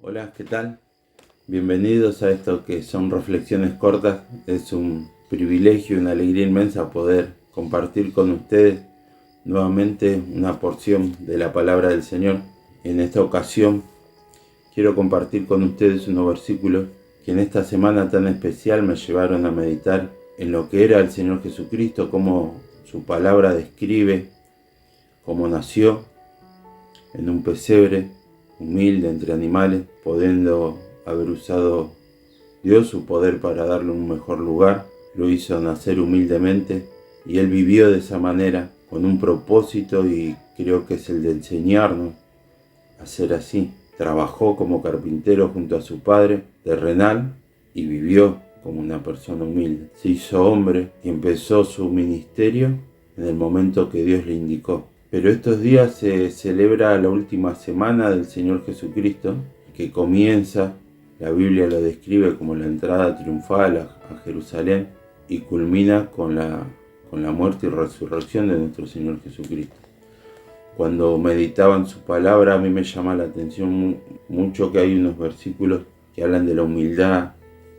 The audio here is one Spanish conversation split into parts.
Hola, ¿qué tal? Bienvenidos a esto que son reflexiones cortas. Es un privilegio y una alegría inmensa poder compartir con ustedes nuevamente una porción de la palabra del Señor. En esta ocasión quiero compartir con ustedes unos versículos que en esta semana tan especial me llevaron a meditar en lo que era el Señor Jesucristo, cómo su palabra describe cómo nació en un pesebre humilde entre animales, pudiendo haber usado Dios su poder para darle un mejor lugar. Lo hizo nacer humildemente y Él vivió de esa manera con un propósito, y creo que es el de enseñarnos a ser así. Trabajó como carpintero junto a su padre terrenal y vivió como una persona humilde. Se hizo hombre y empezó su ministerio en el momento que Dios le indicó. Pero estos días se celebra la última semana del Señor Jesucristo, que comienza, la Biblia lo describe como la entrada triunfal a Jerusalén, y culmina con la muerte y resurrección de nuestro Señor Jesucristo. Cuando meditaba en su palabra, a mí me llama la atención mucho que hay unos versículos que hablan de la humildad.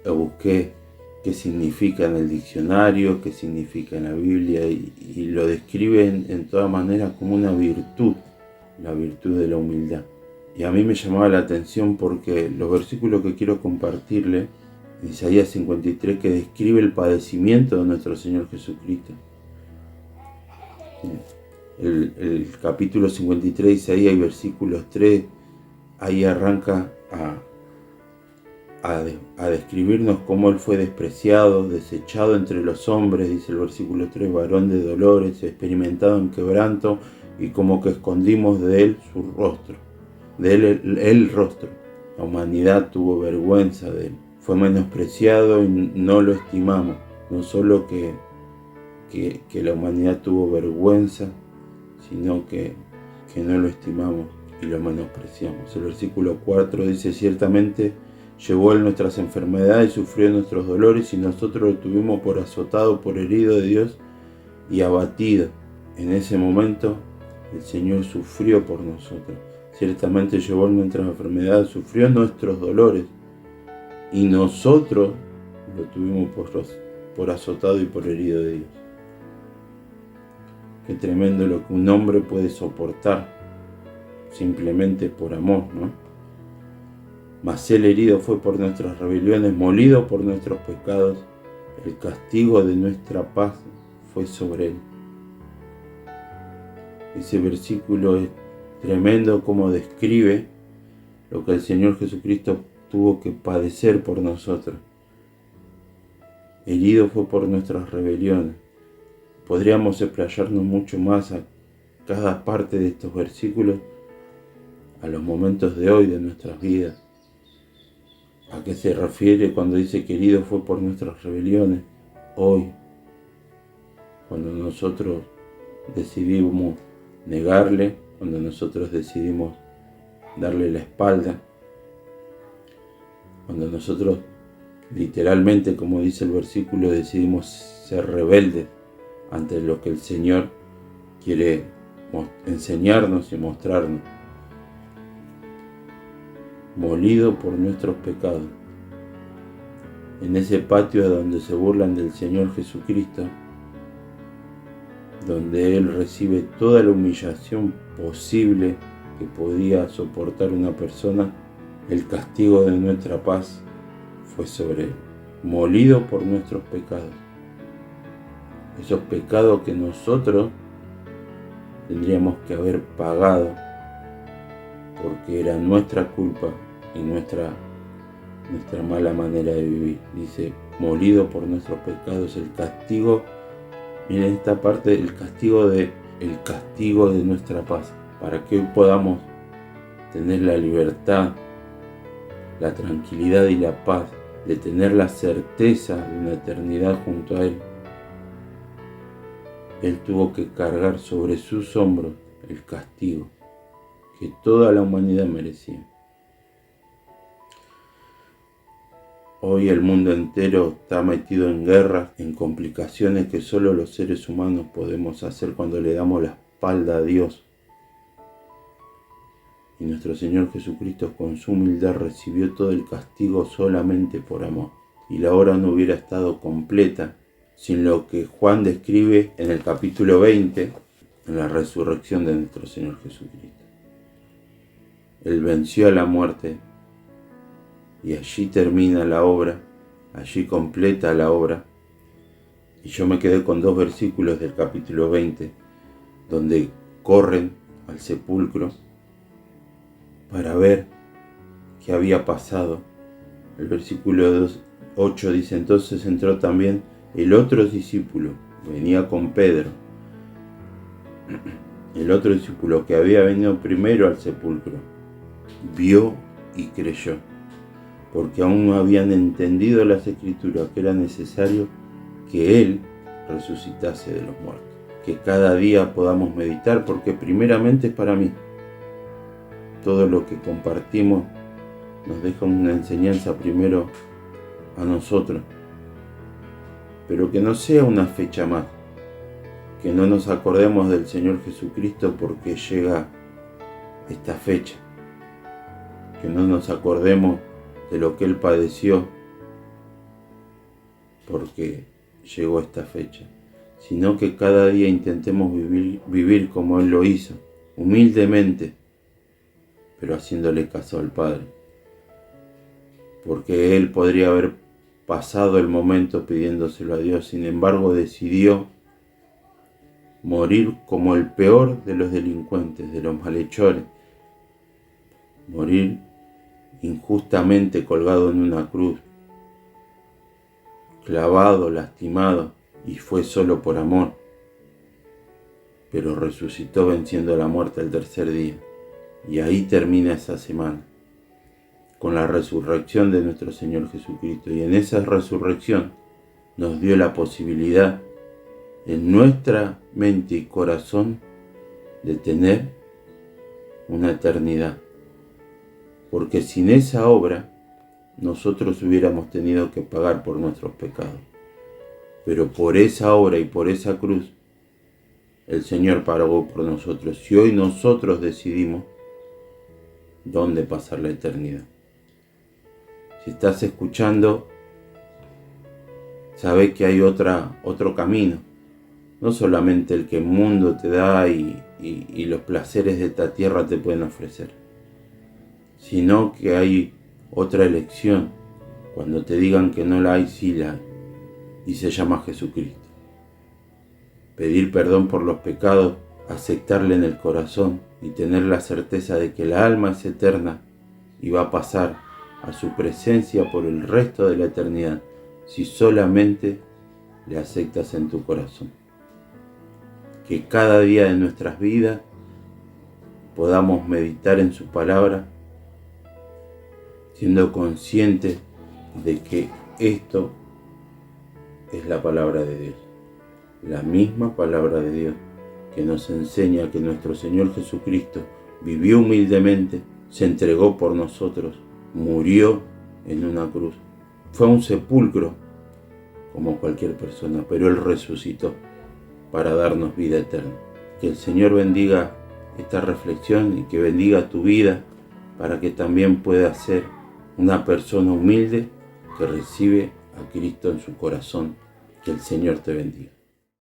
Lo busqué qué significa en el diccionario, qué significa en la Biblia, y lo describen en todas maneras como una virtud, la virtud de la humildad. Y a mí me llamaba la atención porque los versículos que quiero compartirle, en Isaías 53, que describe el padecimiento de nuestro Señor Jesucristo. El capítulo 53 de Isaías y versículos 3, ahí arranca a describirnos cómo Él fue despreciado, desechado entre los hombres, dice el versículo 3, varón de dolores, experimentado en quebranto, y como que escondimos de Él su rostro, de Él el rostro. La humanidad tuvo vergüenza de Él, fue menospreciado y no lo estimamos. No solo que la humanidad tuvo vergüenza, sino que no lo estimamos y lo menospreciamos. El versículo 4 dice: ciertamente llevó Él nuestras enfermedades y sufrió nuestros dolores, y nosotros lo tuvimos por azotado, por herido de Dios y abatido. En ese momento el Señor sufrió por nosotros. Ciertamente llevó nuestras enfermedades, sufrió nuestros dolores, y nosotros lo tuvimos por azotado y por herido de Dios. Qué tremendo lo que un hombre puede soportar simplemente por amor, ¿no? Mas Él herido fue por nuestras rebeliones, molido por nuestros pecados. El castigo de nuestra paz fue sobre Él. Ese versículo es tremendo, como describe lo que el Señor Jesucristo tuvo que padecer por nosotros. Herido fue por nuestras rebeliones. Podríamos explayarnos mucho más a cada parte de estos versículos, a los momentos de hoy de nuestras vidas. ¿A qué se refiere cuando dice que herido fue por nuestras rebeliones? Hoy, cuando nosotros decidimos negarle, cuando nosotros decidimos darle la espalda, cuando nosotros literalmente, como dice el versículo, decidimos ser rebeldes ante lo que el Señor quiere enseñarnos y mostrarnos. Molido por nuestros pecados. En ese patio donde se burlan del Señor Jesucristo, donde Él recibe toda la humillación posible que podía soportar una persona, el castigo de nuestra paz fue sobre Él. Molido por nuestros pecados. Esos pecados que nosotros tendríamos que haber pagado, porque era nuestra culpa y nuestra mala manera de vivir. Dice, molido por nuestros pecados, el castigo, miren esta parte, el castigo de nuestra paz, para que hoy podamos tener la libertad, la tranquilidad y la paz de tener la certeza de una eternidad junto a Él. Él tuvo que cargar sobre sus hombros el castigo que toda la humanidad merecía. Hoy el mundo entero está metido en guerras, en complicaciones que solo los seres humanos podemos hacer cuando le damos la espalda a Dios Y nuestro Señor Jesucristo con su humildad recibió todo el castigo solamente por amor. Y la obra no hubiera estado completa sin lo que Juan describe en el capítulo 20, en la resurrección de nuestro Señor Jesucristo. Él venció a la muerte y allí termina la obra, allí completa la obra. Y yo me quedé con 2 versículos del capítulo 20, donde corren al sepulcro para ver qué había pasado. El versículo 8 dice: entonces entró también el otro discípulo, venía con Pedro, el otro discípulo que había venido primero al sepulcro, vio y creyó, porque aún no habían entendido las Escrituras que era necesario que Él resucitase de los muertos. Que cada día podamos meditar, porque primeramente es para mí. Todo lo que compartimos nos deja una enseñanza primero a nosotros, pero que no sea una fecha más, que no nos acordemos del Señor Jesucristo porque llega esta fecha, que no nos acordemos de lo que Él padeció porque llegó esta fecha, sino que cada día intentemos vivir como Él lo hizo, humildemente, pero haciéndole caso al Padre, porque Él podría haber pasado el momento pidiéndoselo a Dios, sin embargo decidió morir como el peor de los delincuentes, de los malhechores, morir injustamente colgado en una cruz, clavado, lastimado, y fue solo por amor, pero resucitó venciendo la muerte el tercer día. Y ahí termina esa semana, con la resurrección de nuestro Señor Jesucristo. Y en esa resurrección nos dio la posibilidad en nuestra mente y corazón de tener una eternidad. Porque sin esa obra nosotros hubiéramos tenido que pagar por nuestros pecados. Pero por esa obra y por esa cruz el Señor pagó por nosotros. Y hoy nosotros decidimos dónde pasar la eternidad. Si estás escuchando, sabe que hay otro camino. No solamente el que el mundo te da y los placeres de esta tierra te pueden ofrecer, sino que hay otra elección. Cuando te digan que no la hay, sí la hay. Y se llama Jesucristo. Pedir perdón por los pecados, aceptarle en el corazón y tener la certeza de que la alma es eterna y va a pasar a su presencia por el resto de la eternidad si solamente le aceptas en tu corazón. Que cada día de nuestras vidas podamos meditar en su palabra, siendo conscientes de que esto es la palabra de Dios, la misma palabra de Dios que nos enseña que nuestro Señor Jesucristo vivió humildemente, se entregó por nosotros, murió en una cruz, fue a un sepulcro como cualquier persona, pero Él resucitó para darnos vida eterna. Que el Señor bendiga esta reflexión y que bendiga tu vida para que también puedas ser una persona humilde que recibe a Cristo en su corazón. Que el Señor te bendiga.